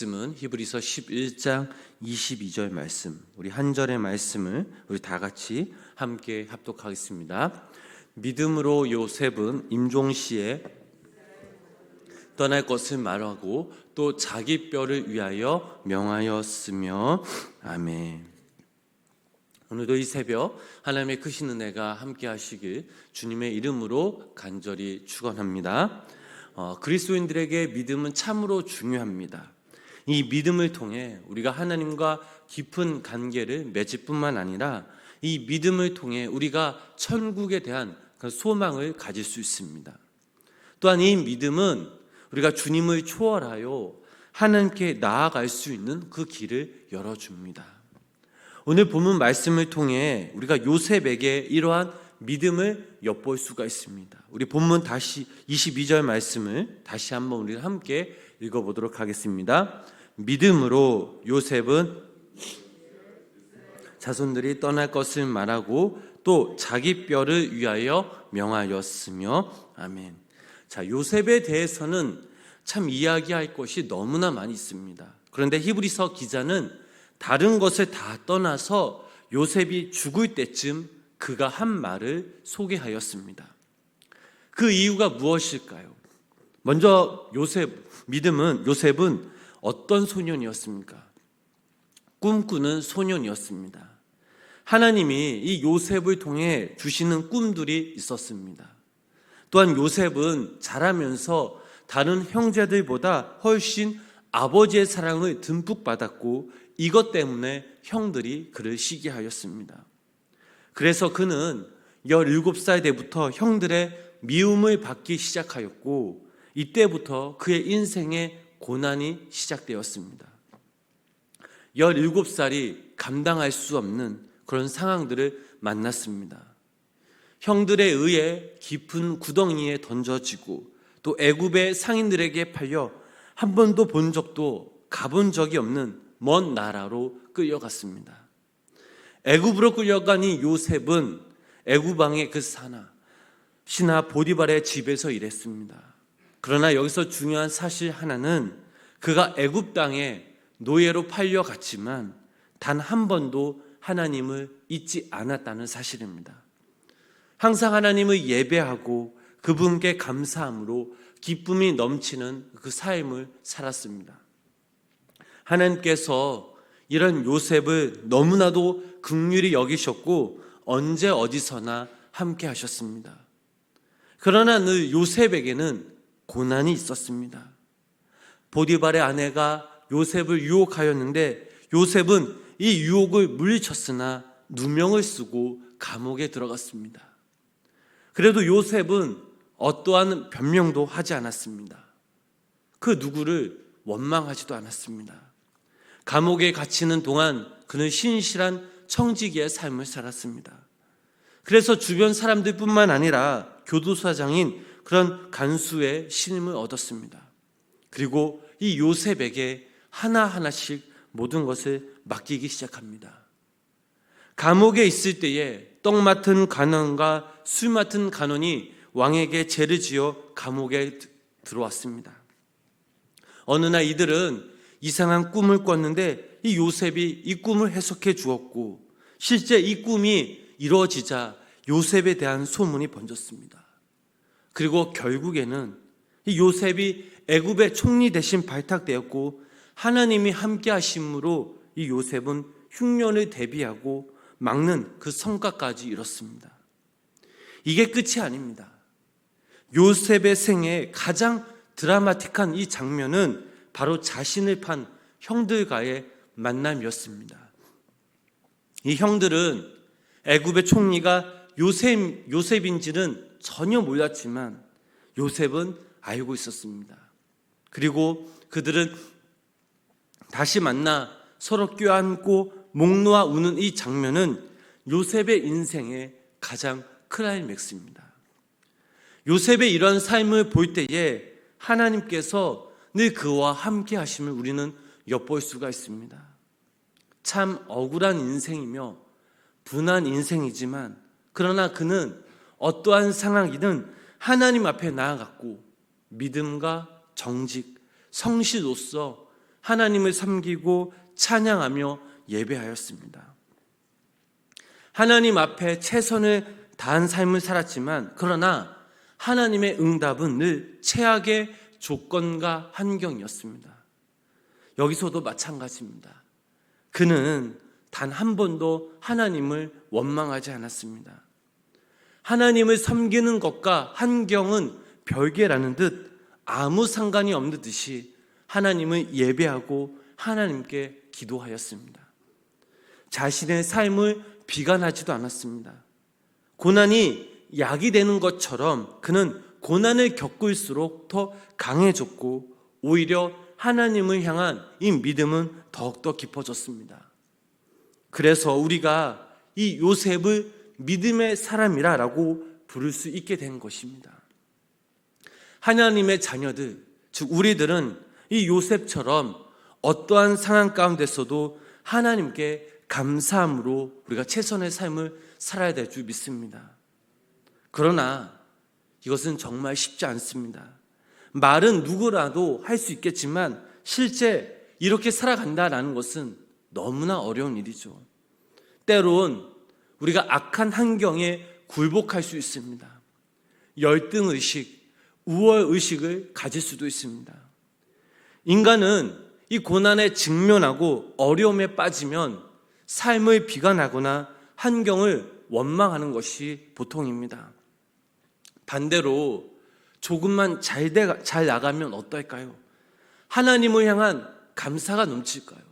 말씀은 히브리서 11장 22절 말씀, 우리 한 절의 말씀을 우리 다 같이 함께 합독하겠습니다. 믿음으로 요셉은 임종시에 떠날 것을 말하고 또 자기 뼈를 위하여 명하였으며. 아멘. 오늘도 이 새벽 하나님의 크신 은혜가 함께 하시길 주님의 이름으로 간절히 축원합니다. 그리스도인들에게 믿음은 참으로 중요합니다. 이 믿음을 통해 우리가 하나님과 깊은 관계를 맺을 뿐만 아니라 이 믿음을 통해 우리가 천국에 대한 소망을 가질 수 있습니다. 또한 이 믿음은 우리가 주님을 초월하여 하나님께 나아갈 수 있는 그 길을 열어줍니다. 오늘 본문 말씀을 통해 우리가 요셉에게 이러한 믿음을 엿볼 수가 있습니다. 우리 본문 다시 22절 말씀을 다시 한번 우리 함께 읽어보도록 하겠습니다. 믿음으로 요셉은 자손들이 떠날 것을 말하고 또 자기 뼈를 위하여 명하였으며. 아멘. 자, 요셉에 대해서는 참 이야기할 것이 너무나 많이 있습니다. 그런데 히브리서 기자는 다른 것을 다 떠나서 요셉이 죽을 때쯤 그가 한 말을 소개하였습니다. 그 이유가 무엇일까요? 먼저 요셉은 어떤 소년이었습니까? 꿈꾸는 소년이었습니다. 하나님이 이 요셉을 통해 주시는 꿈들이 있었습니다. 또한 요셉은 자라면서 다른 형제들보다 훨씬 아버지의 사랑을 듬뿍 받았고 이것 때문에 형들이 그를 시기하였습니다. 그래서 그는 17살 때부터 형들의 미움을 받기 시작하였고 이때부터 그의 인생의 고난이 시작되었습니다. 17살이 감당할 수 없는 그런 상황들을 만났습니다. 형들에 의해 깊은 구덩이에 던져지고 또 애굽의 상인들에게 팔려 한 번도 본 적도 가본 적이 없는 먼 나라로 끌려갔습니다. 애굽으로 끌려간 이 요셉은 애굽 왕의 그 신하 보디발의 집에서 일했습니다. 그러나 여기서 중요한 사실 하나는 그가 애굽 땅에 노예로 팔려갔지만 단 한 번도 하나님을 잊지 않았다는 사실입니다. 항상 하나님을 예배하고 그분께 감사함으로 기쁨이 넘치는 그 삶을 살았습니다. 하나님께서 이런 요셉을 너무나도 긍휼히 여기셨고 언제 어디서나 함께 하셨습니다. 그러나 늘 요셉에게는 고난이 있었습니다. 보디발의 아내가 요셉을 유혹하였는데 요셉은 이 유혹을 물리쳤으나 누명을 쓰고 감옥에 들어갔습니다. 그래도 요셉은 어떠한 변명도 하지 않았습니다. 그 누구를 원망하지도 않았습니다. 감옥에 갇히는 동안 그는 신실한 청지기의 삶을 살았습니다. 그래서 주변 사람들뿐만 아니라 교도소장인 그런 간수의 신임을 얻었습니다. 그리고 이 요셉에게 하나하나씩 모든 것을 맡기기 시작합니다. 감옥에 있을 때에 떡 맡은 간원과 술 맡은 간원이 왕에게 죄를 지어 감옥에 들어왔습니다. 어느 날 이들은 이상한 꿈을 꿨는데 이 요셉이 이 꿈을 해석해 주었고 실제 이 꿈이 이루어지자 요셉에 대한 소문이 번졌습니다. 그리고 결국에는 이 요셉이 애굽의 총리 대신 발탁되었고 하나님이 함께 하심으로 이 요셉은 흉년을 대비하고 막는 그 성과까지 이뤘습니다. 이게 끝이 아닙니다. 요셉의 생애 가장 드라마틱한 이 장면은 바로 자신을 판 형들과의 만남이었습니다. 이 형들은 애굽의 총리가 요셉인지는 전혀 몰랐지만 요셉은 알고 있었습니다. 그리고 그들은 다시 만나 서로 껴안고 목 놓아 우는 이 장면은 요셉의 인생의 가장 클라이맥스입니다. 요셉의 이런 삶을 볼 때에 하나님께서 늘 그와 함께 하심을 우리는 엿볼 수가 있습니다. 참 억울한 인생이며 분한 인생이지만 그러나 그는 어떠한 상황이든 하나님 앞에 나아갔고 믿음과 정직, 성실로서 하나님을 섬기고 찬양하며 예배하였습니다. 하나님 앞에 최선을 다한 삶을 살았지만 그러나 하나님의 응답은 늘 최악의 조건과 환경이었습니다. 여기서도 마찬가지입니다. 그는 단 한 번도 하나님을 원망하지 않았습니다. 하나님을 섬기는 것과 환경은 별개라는 듯 아무 상관이 없는 듯이 하나님을 예배하고 하나님께 기도하였습니다. 자신의 삶을 비관하지도 않았습니다. 고난이 약이 되는 것처럼 그는 고난을 겪을수록 더 강해졌고 오히려 하나님을 향한 이 믿음은 더욱더 깊어졌습니다. 그래서 우리가 이 요셉을 믿음의 사람이라고 부를 수 있게 된 것입니다. 하나님의 자녀들, 즉 우리들은 이 요셉처럼 어떠한 상황 가운데서도 하나님께 감사함으로 우리가 최선의 삶을 살아야 될 줄 믿습니다. 그러나 이것은 정말 쉽지 않습니다. 말은 누구라도 할 수 있겠지만 실제 이렇게 살아간다라는 것은 너무나 어려운 일이죠. 때론 우리가 악한 환경에 굴복할 수 있습니다. 열등의식, 우월의식을 가질 수도 있습니다. 인간은 이 고난에 직면하고 어려움에 빠지면 삶을 비관하거나 환경을 원망하는 것이 보통입니다. 반대로 조금만 잘 나가면 어떨까요? 하나님을 향한 감사가 넘칠까요?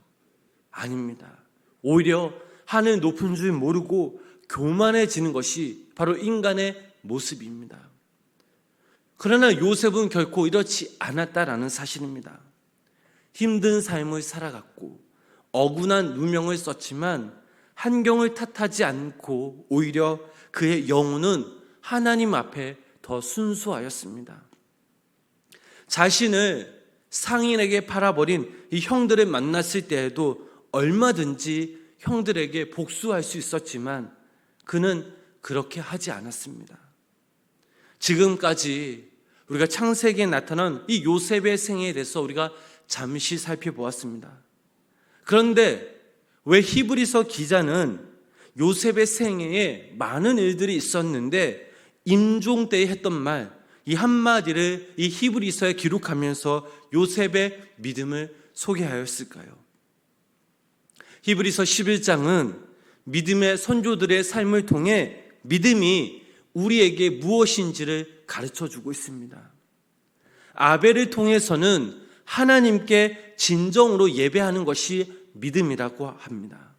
아닙니다. 오히려 하늘 높은 줄 모르고 교만해지는 것이 바로 인간의 모습입니다. 그러나 요셉은 결코 이렇지 않았다라는 사실입니다. 힘든 삶을 살아갔고 억울한 누명을 썼지만 환경을 탓하지 않고 오히려 그의 영혼은 하나님 앞에 더 순수하였습니다. 자신을 상인에게 팔아버린 이 형들을 만났을 때에도 얼마든지 형들에게 복수할 수 있었지만 그는 그렇게 하지 않았습니다. 지금까지 우리가 창세기에 나타난 이 요셉의 생애에 대해서 우리가 잠시 살펴보았습니다. 그런데 왜 히브리서 기자는 요셉의 생애에 많은 일들이 있었는데 임종 때에 했던 말, 이 한마디를 이 히브리서에 기록하면서 요셉의 믿음을 소개하였을까요? 히브리서 11장은 믿음의 선조들의 삶을 통해 믿음이 우리에게 무엇인지를 가르쳐주고 있습니다. 아벨을 통해서는 하나님께 진정으로 예배하는 것이 믿음이라고 합니다.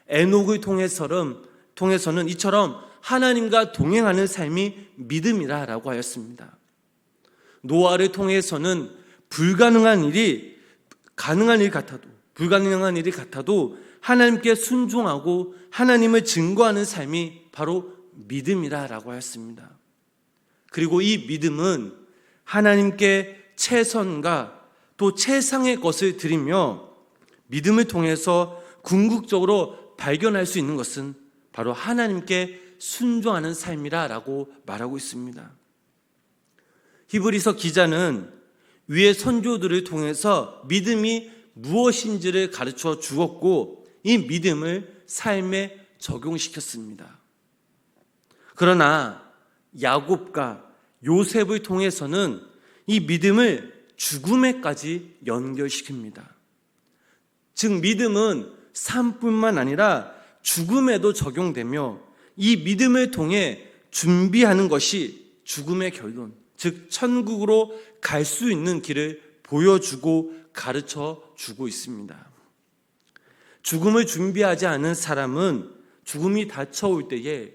에녹을 통해서는 이처럼 하나님과 동행하는 삶이 믿음이라고 하였습니다. 노아를 통해서는 불가능한 일이 같아도 하나님께 순종하고 하나님을 증거하는 삶이 바로 믿음이라고 하였습니다. 그리고 이 믿음은 하나님께 최선과 또 최상의 것을 드리며 믿음을 통해서 궁극적으로 발견할 수 있는 것은 바로 하나님께 순종하는 삶이라고 말하고 있습니다. 히브리서 기자는 위의 선조들을 통해서 믿음이 무엇인지를 가르쳐 주었고 이 믿음을 삶에 적용시켰습니다. 그러나 야곱과 요셉을 통해서는 이 믿음을 죽음에까지 연결시킵니다. 즉 믿음은 삶뿐만 아니라 죽음에도 적용되며 이 믿음을 통해 준비하는 것이 죽음의 결론, 즉 천국으로 갈 수 있는 길을 보여주고 가르쳐 주고 있습니다. 죽음을 준비하지 않은 사람은 죽음이 닥쳐올 때에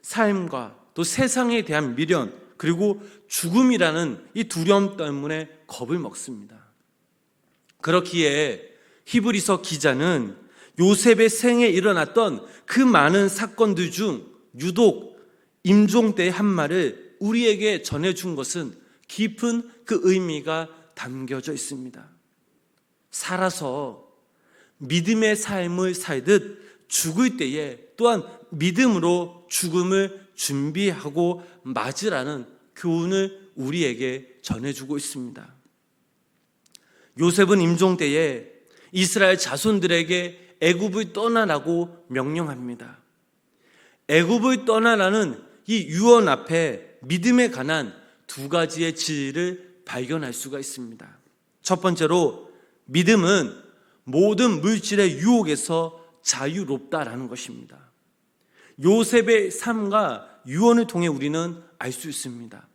삶과 또 세상에 대한 미련 그리고 죽음이라는 이 두려움 때문에 겁을 먹습니다. 그렇기에 히브리서 기자는 요셉의 생에 일어났던 그 많은 사건들 중 유독 임종 때의 한 말을 우리에게 전해준 것은 깊은 그 의미가 담겨져 있습니다. 살아서 믿음의 삶을 살듯 죽을 때에 또한 믿음으로 죽음을 준비하고 맞으라는 교훈을 우리에게 전해주고 있습니다. 요셉은 임종 때에 이스라엘 자손들에게 애굽을 떠나라고 명령합니다. 애굽을 떠나라는 이 유언 앞에 믿음에 관한 두 가지의 진리를 발견할 수가 있습니다. 첫 번째로 믿음은 모든 물질의 유혹에서 자유롭다라는 것입니다. 요셉의 삶과 유언을 통해 우리는 알 수 있습니다.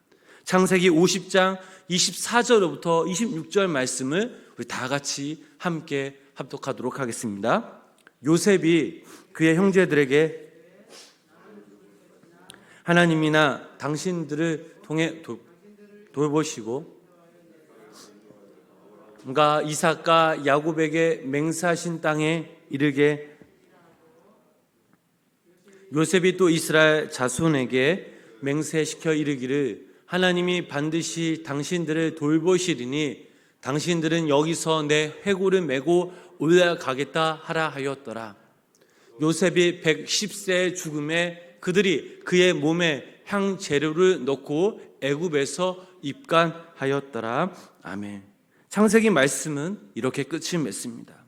창세기 50장 24절부터 26절 말씀을 우리 다 같이 함께 합독하도록 하겠습니다. 요셉이 그의 형제들에게 하나님이나 당신들을 통해 돌보시고 가 이삭과 야곱에게 맹세하신 땅에 이르게 요셉이 또 이스라엘 자손에게 맹세시켜 이르기를 하나님이 반드시 당신들을 돌보시리니 당신들은 여기서 내 회고를 메고 올라가겠다 하라 하였더라. 요셉이 110세의 죽음에 그들이 그의 몸에 향재료를 넣고 애굽에서 입간하였더라. 아멘. 창세기 말씀은 이렇게 끝을 맺습니다.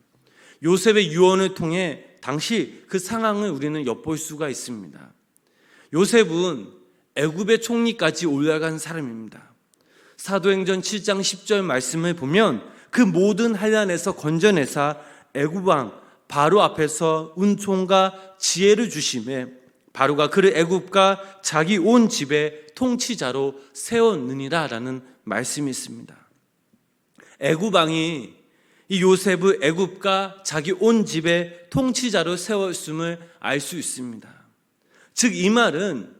요셉의 유언을 통해 당시 그 상황을 우리는 엿볼 수가 있습니다. 요셉은 애굽의 총리까지 올라간 사람입니다. 사도행전 7장 10절 말씀을 보면 그 모든 환난에서 건져내사 애굽 왕 바로 앞에서 은총과 지혜를 주심에 바로가 그를 애굽과 자기 온 집의 통치자로 세웠느니라 라는 말씀이 있습니다. 애굽 왕이 이 요셉을 애굽과 자기 온 집의 통치자로 세웠음을 알 수 있습니다. 즉 이 말은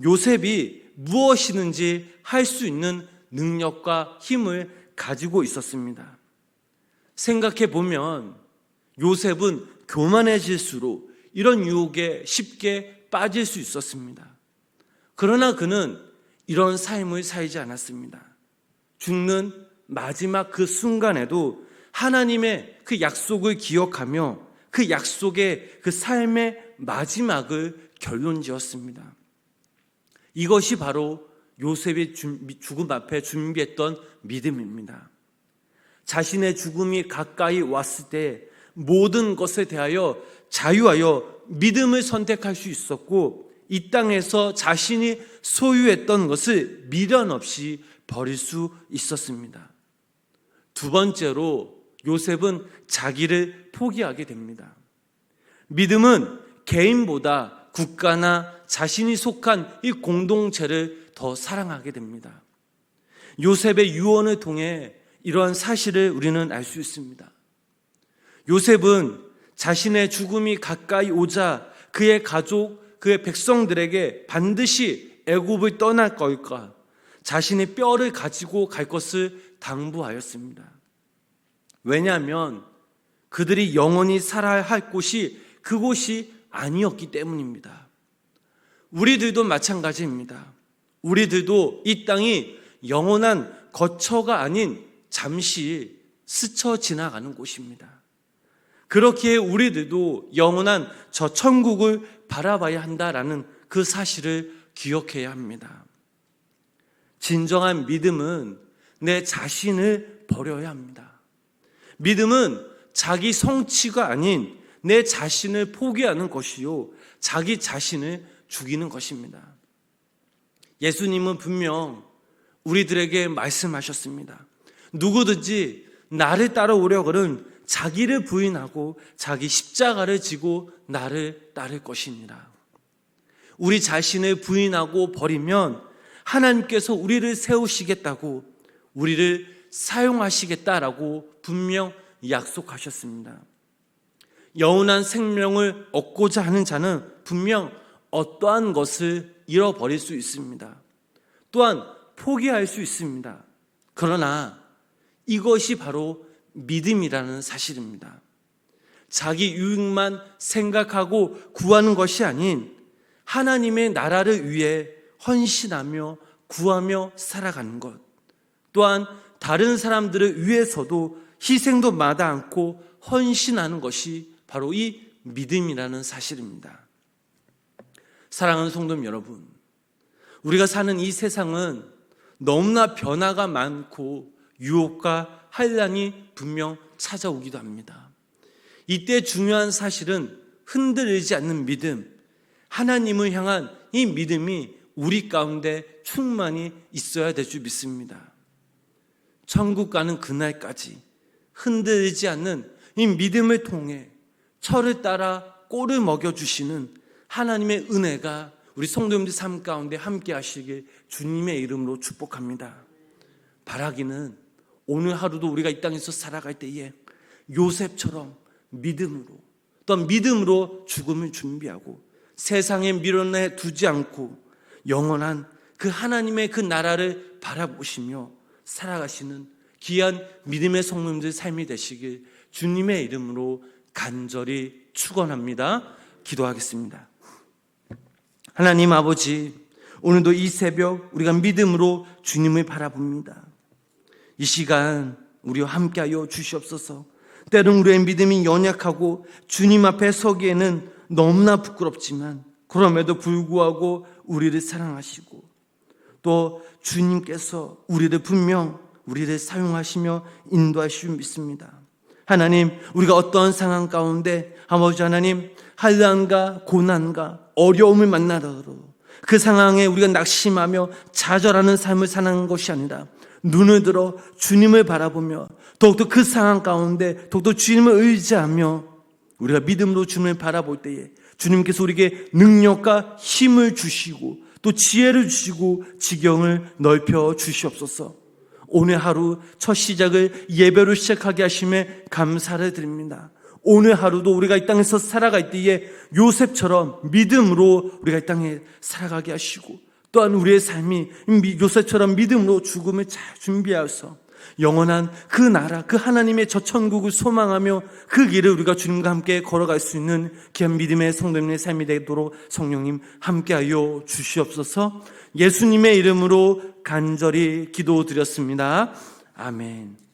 요셉이 무엇이든지 할 수 있는 능력과 힘을 가지고 있었습니다. 생각해 보면 요셉은 교만해질수록 이런 유혹에 쉽게 빠질 수 있었습니다. 그러나 그는 이런 삶을 살지 않았습니다. 죽는 마지막 그 순간에도 하나님의 그 약속을 기억하며 그 약속의 그 삶의 마지막을 결론지었습니다. 이것이 바로 요셉의 죽음 앞에 준비했던 믿음입니다. 자신의 죽음이 가까이 왔을 때 모든 것에 대하여 자유하여 믿음을 선택할 수 있었고 이 땅에서 자신이 소유했던 것을 미련 없이 버릴 수 있었습니다. 두 번째로 요셉은 자기를 포기하게 됩니다. 믿음은 개인보다 국가나 자신이 속한 이 공동체를 더 사랑하게 됩니다. 요셉의 유언을 통해 이러한 사실을 우리는 알 수 있습니다. 요셉은 자신의 죽음이 가까이 오자 그의 가족, 그의 백성들에게 반드시 애굽을 떠날 것과 자신의 뼈를 가지고 갈 것을 당부하였습니다. 왜냐하면 그들이 영원히 살아야 할 곳이 그곳이 아니었기 때문입니다. 우리들도 마찬가지입니다. 우리들도 이 땅이 영원한 거처가 아닌 잠시 스쳐 지나가는 곳입니다. 그렇기에 우리들도 영원한 저 천국을 바라봐야 한다라는 그 사실을 기억해야 합니다. 진정한 믿음은 내 자신을 버려야 합니다. 믿음은 자기 성취가 아닌 내 자신을 포기하는 것이요 자기 자신을 죽이는 것입니다. 예수님은 분명 우리들에게 말씀하셨습니다. 누구든지 나를 따라오려거든 자기를 부인하고 자기 십자가를 지고 나를 따를 것이니라. 우리 자신을 부인하고 버리면 하나님께서 우리를 세우시겠다고 우리를 사용하시겠다라고 분명 약속하셨습니다. 영원한 생명을 얻고자 하는 자는 분명 어떠한 것을 잃어버릴 수 있습니다. 또한 포기할 수 있습니다. 그러나 이것이 바로 믿음이라는 사실입니다. 자기 유익만 생각하고 구하는 것이 아닌 하나님의 나라를 위해 헌신하며 구하며 살아가는 것, 또한 다른 사람들을 위해서도 희생도 마다 않고 헌신하는 것이 바로 이 믿음이라는 사실입니다. 사랑하는 성도 여러분, 우리가 사는 이 세상은 너무나 변화가 많고 유혹과 환난이 분명 찾아오기도 합니다. 이때 중요한 사실은 흔들리지 않는 믿음, 하나님을 향한 이 믿음이 우리 가운데 충만히 있어야 될 줄 믿습니다. 천국 가는 그날까지 흔들리지 않는 이 믿음을 통해 철을 따라 꼴을 먹여주시는 하나님의 은혜가 우리 성도님들 삶 가운데 함께 하시길 주님의 이름으로 축복합니다. 바라기는 오늘 하루도 우리가 이 땅에서 살아갈 때에 요셉처럼 믿음으로, 또한 믿음으로 죽음을 준비하고 세상에 밀어내 두지 않고 영원한 그 하나님의 그 나라를 바라보시며 살아가시는 귀한 믿음의 성도님들 삶이 되시길 주님의 이름으로 간절히 축원합니다. 기도하겠습니다. 하나님 아버지, 오늘도 이 새벽 우리가 믿음으로 주님을 바라봅니다. 이 시간 우리와 함께하여 주시옵소서. 때론 우리의 믿음이 연약하고 주님 앞에 서기에는 너무나 부끄럽지만 그럼에도 불구하고 우리를 사랑하시고 또 주님께서 우리를 사용하시며 인도하실 줄 믿습니다. 하나님, 우리가 어떠한 상황 가운데 아버지 하나님 환난과 고난과 어려움을 만나더라도 그 상황에 우리가 낙심하며 좌절하는 삶을 사는 것이 아니라 눈을 들어 주님을 바라보며 더욱더 그 상황 가운데 더욱더 주님을 의지하며 우리가 믿음으로 주님을 바라볼 때에 주님께서 우리에게 능력과 힘을 주시고 또 지혜를 주시고 지경을 넓혀 주시옵소서. 오늘 하루 첫 시작을 예배로 시작하게 하심에 감사를 드립니다. 오늘 하루도 우리가 이 땅에서 살아갈 때에 요셉처럼 믿음으로 우리가 이 땅에 살아가게 하시고 또한 우리의 삶이 요셉처럼 믿음으로 죽음을 잘 준비하여서 영원한 그 나라, 그 하나님의 저 천국을 소망하며 그 길을 우리가 주님과 함께 걸어갈 수 있는 귀한 믿음의 성도님의 삶이 되도록 성령님 함께하여 주시옵소서. 예수님의 이름으로 간절히 기도드렸습니다. 아멘.